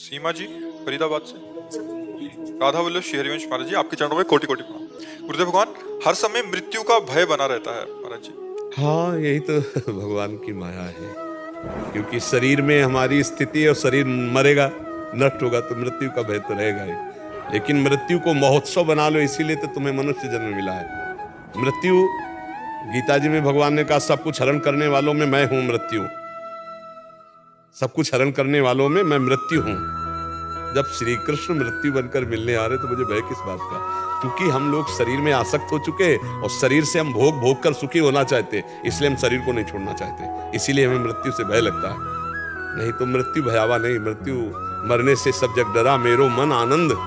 सीमा जी फरीदाबाद से। राधा वल्लभ श्री हरिवंश महाराज जी, आपके चरणों में कोटि कोटि प्रणाम। गुरुदेव भगवान, हर समय मृत्यु का भय बना रहता है महाराज जी। हाँ, यही तो भगवान की माया है, क्योंकि शरीर में हमारी स्थिति और शरीर मरेगा, नष्ट होगा तो मृत्यु का भय तो रहेगा ही। लेकिन मृत्यु को महोत्सव बना लो, इसीलिए तो तुम्हें मनुष्य जन्म मिला है। मृत्यु, गीता जी में भगवान ने कहा सब कुछ हरण करने वालों में मैं हूं मृत्यु, सब कुछ हरण करने वालों में मैं मृत्यु हूं। जब श्री कृष्ण मृत्यु बनकर मिलने आ रहे तो मुझे भय किस बात का, क्योंकि हम लोग शरीर में आसक्त हो चुके और शरीर से हम भोग भोग कर सुखी होना चाहते, इसलिए हम शरीर को नहीं छोड़ना चाहते, इसीलिए हमें मृत्यु से भय लगता है। नहीं तो मृत्यु भयावा नहीं, मृत्यु मरने से सब जग डरा मेरो मन आनंद,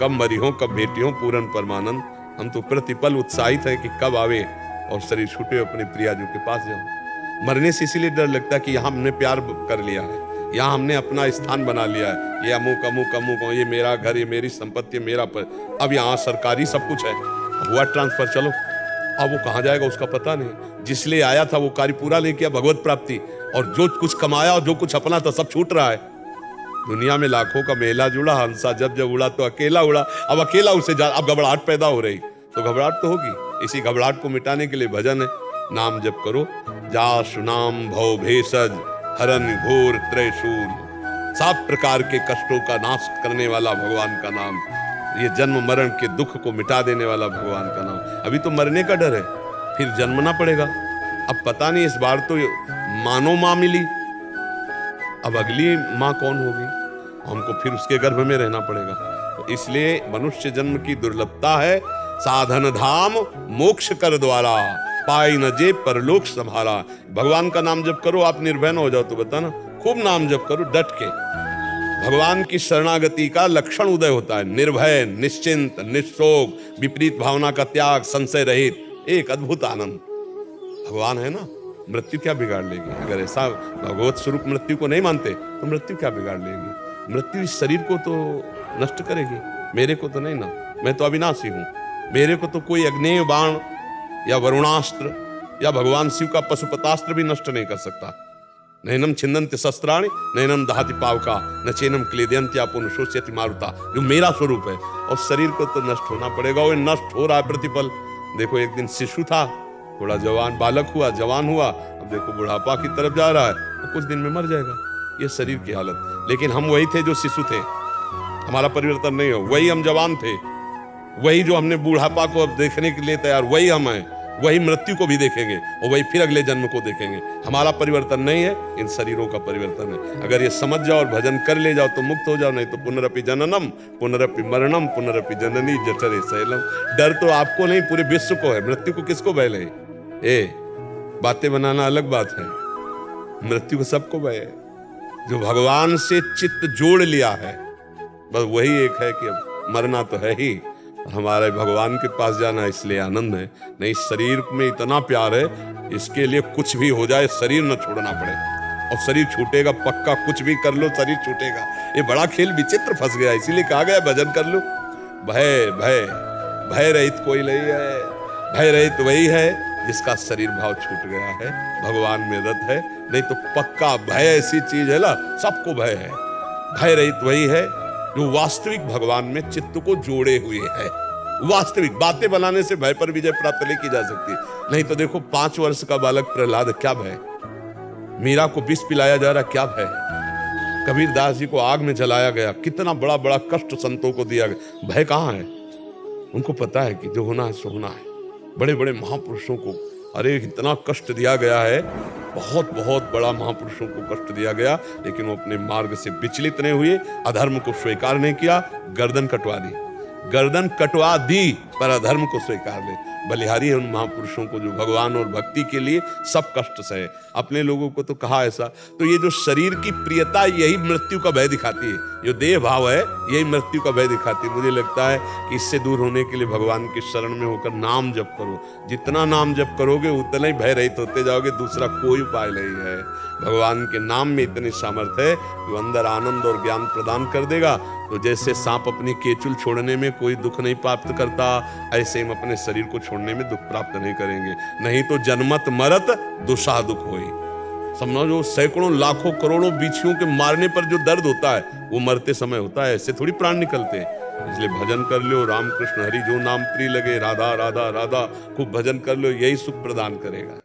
कब मरी हो कब बेटी हो पूरन परमानंद। हम तो प्रतिपल उत्साहित है कि कब आवे और शरीर छूटे अपने प्रियाजू के पास जाऊं। मरने से इसीलिए डर लगता है कि यहाँ हमने प्यार कर लिया है, यहाँ हमने अपना स्थान बना लिया है, ये अमुक अमुक अमुक, ये मेरा घर, ये मेरी संपत्ति, मेरा पर अब यहाँ सरकारी सब कुछ है, हुआ ट्रांसफर, चलो अब वो कहाँ जाएगा उसका पता नहीं। जिसलिए आया था वो कार्य पूरा नहीं किया, भगवत प्राप्ति, और जो कुछ कमाया और जो कुछ अपना था सब छूट रहा है। दुनिया में लाखों का मेला जुड़ा, हंसा जब जब उड़ा तो अकेला उड़ा, अब अकेला उसे अब घबराहट पैदा हो रही, तो घबराहट तो होगी। इसी घबराहट को मिटाने के लिए भजन है, नाम जप करो, जासु नाम भव भेषज हरन घोर त्रयशूल, 7 प्रकार के कष्टों का नाश करने वाला भगवान का नाम, ये जन्म मरण के दुख को मिटा देने वाला भगवान का नाम। अभी तो मरने का डर है, फिर जन्मना पड़ेगा। अब पता नहीं इस बार तो मानो माँ मिली, अब अगली माँ कौन होगी, हमको फिर उसके गर्भ में रहना पड़ेगा। तो इसलिए मनुष्य जन्म की दुर्लभता है, साधन धाम मोक्ष कर द्वारा, पाई न जे परलोक संभाला। भगवान का नाम जप करो, आप निर्भय न हो जाओ तो बताना, खूब नाम जप करो डट के। भगवान की शरणागति का लक्षण उदय होता है, निर्भय, निश्चिंत, निशोक, विपरीत भावना का त्याग, संशय रहित, एक अद्भुत आनंद। भगवान है ना, मृत्यु क्या बिगाड़ लेगी। अगर ऐसा भगवत स्वरूप मृत्यु को नहीं मानते तो मृत्यु क्या बिगाड़ लेगी। मृत्यु इस शरीर को तो नष्ट करेगी, मेरे को तो नहीं ना, मैं तो अविनाशी हूं। मेरे को तो कोई अग्नेय बाण या वरुणास्त्र या भगवान शिव का पशुपतास्त्र भी नष्ट नहीं कर सकता। नैनम छिन्दन्ति शस्त्राणि नैनम दहति पावका न चैनम क्लेदयन्ति आपुन शोष्यति मारुता, जो मेरा स्वरूप है। और शरीर को तो नष्ट होना पड़ेगा, वो नष्ट हो रहा है प्रतिपल। देखो एक दिन शिशु था, थोड़ा जवान बालक हुआ, जवान हुआ, अब देखो बुढ़ापा की तरफ जा रहा है, तो कुछ दिन में मर जाएगा। ये शरीर की हालत। लेकिन हम वही थे जो शिशु थे, हमारा परिवर्तन नहीं हो, वही हम जवान थे, वही जो हमने बुढ़ापा को अब देखने के लिए तैयार, वही हम हैं, वही मृत्यु को भी देखेंगे और वही फिर अगले जन्म को देखेंगे। हमारा परिवर्तन नहीं है, इन शरीरों का परिवर्तन है। अगर ये समझ जाओ और भजन कर ले जाओ तो मुक्त हो जाओ, नहीं तो पुनरपि जननम पुनरपि मरणम पुनरपि जननी जठरे शैलम। डर तो आपको नहीं, पूरे विश्व को है। मृत्यु को किसको भय है? बातें बनाना अलग बात है, मृत्यु को सबको भय है। जो भगवान से चित्त जोड़ लिया है, बस वही एक है कि अब मरना तो है ही, हमारे भगवान के पास जाना, इसलिए आनंद है। नहीं, शरीर में इतना प्यार है, इसके लिए कुछ भी हो जाए शरीर न छोड़ना पड़े। और शरीर छूटेगा पक्का, कुछ भी कर लो शरीर छूटेगा। ये बड़ा खेल विचित्र फंस गया, इसीलिए कहा गया भजन कर लो। भय भय भय रहित कोई नहीं है, भय रहित वही है जिसका शरीर भाव छूट गया है, भगवान में रत है। नहीं तो पक्का भय ऐसी चीज है ना, सबको भय है। भय रहित वही है जो वास्तविक भगवान में चित्त को जोड़े हुए है। वास्तविक बातें बनाने से भय पर विजय प्राप्त नहीं की जा सकती। नहीं तो देखो 5 वर्ष का बालक प्रहलाद, क्या भय, मीरा को विष पिलाया जा रहा, क्या भय, कबीर दास जी को आग में जलाया गया, कितना बड़ा बड़ा कष्ट संतों को दिया गया, भय कहाँ है? उनको पता है कि जो होना है सो होना है। बड़े बड़े महापुरुषों को अरे इतना कष्ट दिया गया है, बहुत बहुत बड़ा महापुरुषों को कष्ट दिया गया, लेकिन वो अपने मार्ग से विचलित नहीं हुए, अधर्म को स्वीकार नहीं किया, गर्दन कटवा दी, गर्दन कटवा दी पर अधर्म को स्वीकार ले। बलिहारी है उन महापुरुषों को जो भगवान और भक्ति के लिए सब कष्ट सहे। अपने लोगों को तो कहा ऐसा। तो ये जो शरीर की प्रियता, यही मृत्यु का भय दिखाती है, जो देह भाव है यही मृत्यु का भय दिखाती है। मुझे लगता है कि इससे दूर होने के लिए भगवान की शरण में होकर नाम जप करो। जितना नाम जप करोगे उतना ही भय रहित होते जाओगे, दूसरा कोई उपाय नहीं है। भगवान के नाम में इतनी सामर्थ्य है कि अंदर आनंद और ज्ञान प्रदान कर देगा। तो जैसे सांप अपनी केचुल छोड़ने में कोई दुख नहीं प्राप्त करता, ऐसे हम अपने शरीर को छोड़ने में दुख प्राप्त नहीं करेंगे। नहीं तो जन्मत मरत दुषा दुख होई। समझो सैकड़ों लाखों करोड़ों बिच्छुओं के मारने पर जो दर्द होता है वो मरते समय होता है, ऐसे थोड़ी प्राण निकलते हैं। इसलिए भजन कर लो, राम कृष्ण हरि जो नाम प्रिय लगे, राधा राधा राधा, खूब भजन कर लो, यही सुख प्रदान करेगा।